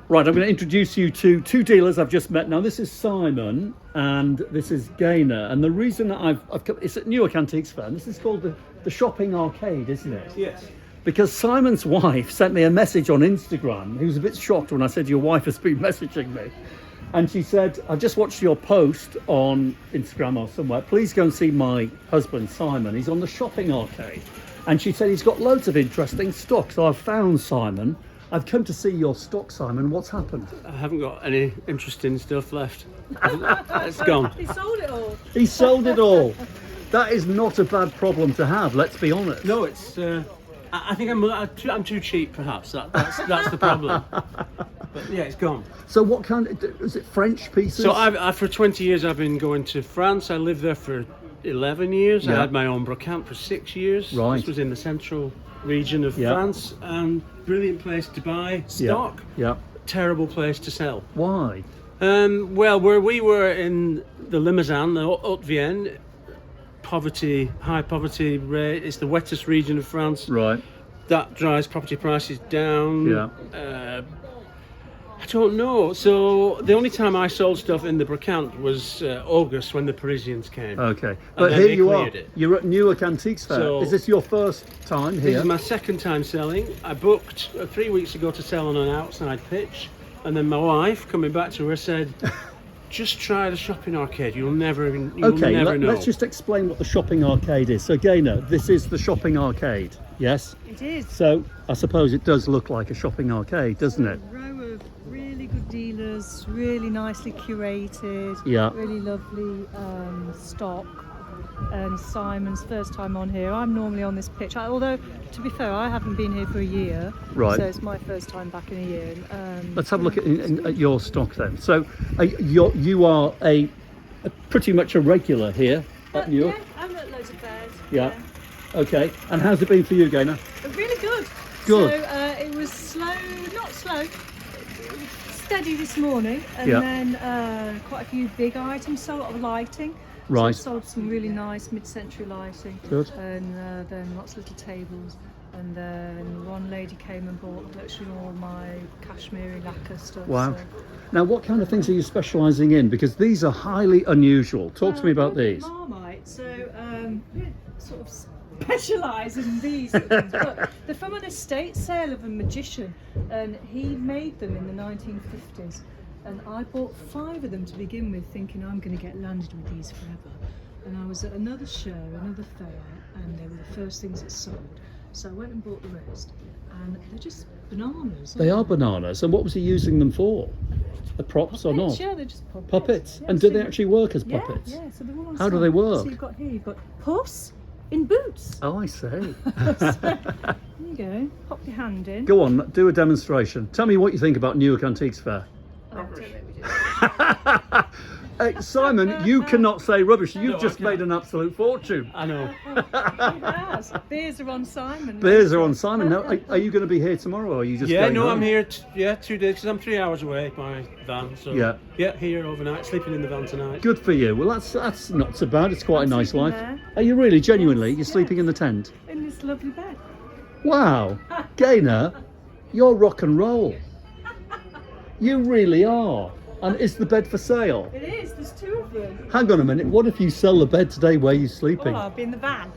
Right, I'm going to introduce you to two dealers I've just met. Now, this is Simon and this is Gaynor. And the reason that I've come, it's at Newark Antiques Fair. And this is called the Shopping Arcade, isn't it? Yes. Because Simon's wife sent me a message on Instagram. He was a bit shocked when I said, your wife has been messaging me. And she said, I just watched your post on Instagram or somewhere. Please go and see my husband, Simon. He's on the Shopping Arcade. And she said he's got loads of interesting stock. So I've found Simon. I've come to see your stock, Simon. What's happened? I haven't got any interesting stuff left. It's gone. He sold it all. He sold it all. That is not a bad problem to have, let's be honest. No, it's. I think I'm too cheap, perhaps. That's the problem. But yeah, it's gone. So what kind is it, French pieces? So I for 20 years I've been going to France. I lived there for 11 years. Yeah. I had my own brocante for 6 years. Right. This was in the central region of France, and brilliant place to buy stock. Yeah. Terrible place to sell. Why? Well, where we were in the Limousin, the Haute-Vienne, high poverty rate. It's the wettest region of France. Right. That drives property prices down. Yeah. I don't know. So the only time I sold stuff in the brocante was August, when the Parisians came. Okay. But then here they you are. cleared it. You're at Newark Antiques Fair. So- Is this your first time This here? is my second time selling. I booked 3 weeks ago to sell on an outside pitch, and then my wife, coming back to her, said, just try the shopping arcade. You'll never know. Let's just explain what the Shopping Arcade is. So, Gaynor, this is the Shopping Arcade, yes? It is. So, I suppose it does look like a shopping arcade, doesn't it? A row of really good dealers, really nicely curated, Yeah. really lovely stock. And Simon's first time on here. I'm normally on this pitch, although to be fair, I haven't been here for a year. Right. So it's my first time back in a year. Let's have a look at your stock then. So, you are a pretty much a regular here at Newark? Yeah, I'm at loads of fairs. Yeah. Okay. And how's it been for you, Gaynor? Really good. Good. So it was not slow, steady this morning, and Yeah. then quite a few big items, so a lot of lighting. Right. So sold some really nice mid-century lighting. Good. And then lots of little tables. And then one lady came and bought literally all my cashmere lacquer stuff. Wow. So. Now, what kind of things are you specialising in? Because these are highly unusual. Talk to me about these. Marmite. So we sort of specialise in these sort of things. But they're from an estate sale of a magician, and he made them in the 1950s. And I bought 5 of them to begin with, thinking I'm going to get landed with these forever. And I was at another show, another fair, and they were the first things that sold. So I went and bought the rest, and they're just bananas. They are bananas. And what was he using them for? The props or not? Yeah, they're just puppets. Puppets? Yeah, and do so they actually work as puppets? Yeah, so they're all on How do sale. they work? So you've got Puss in boots. Oh, I see. There you go. Pop your hand in. Go on, do a demonstration. Tell me what you think about Newark Antiques Fair. Simon, you cannot say rubbish. You've No, I just can't. made an absolute fortune. I know. He has. Beers are on Simon. Beers are on Simon. Now, are you going to be here tomorrow, or are you just Yeah, going no, home? I'm here. 2 days, because I'm 3 hours away by van. So Yeah. here overnight, sleeping in the van tonight. Good for you. Well, that's not so bad. It's quite a nice sleeping life. there. Are you really, genuinely? You're Yes. sleeping in the tent? In this lovely bed. Wow. Gaynor, you're rock and roll. You really are. And is the bed for sale? It is. There's 2 of them. Hang on a minute. What if you sell the bed today? Where are you sleeping? Oh, I'll be in the van.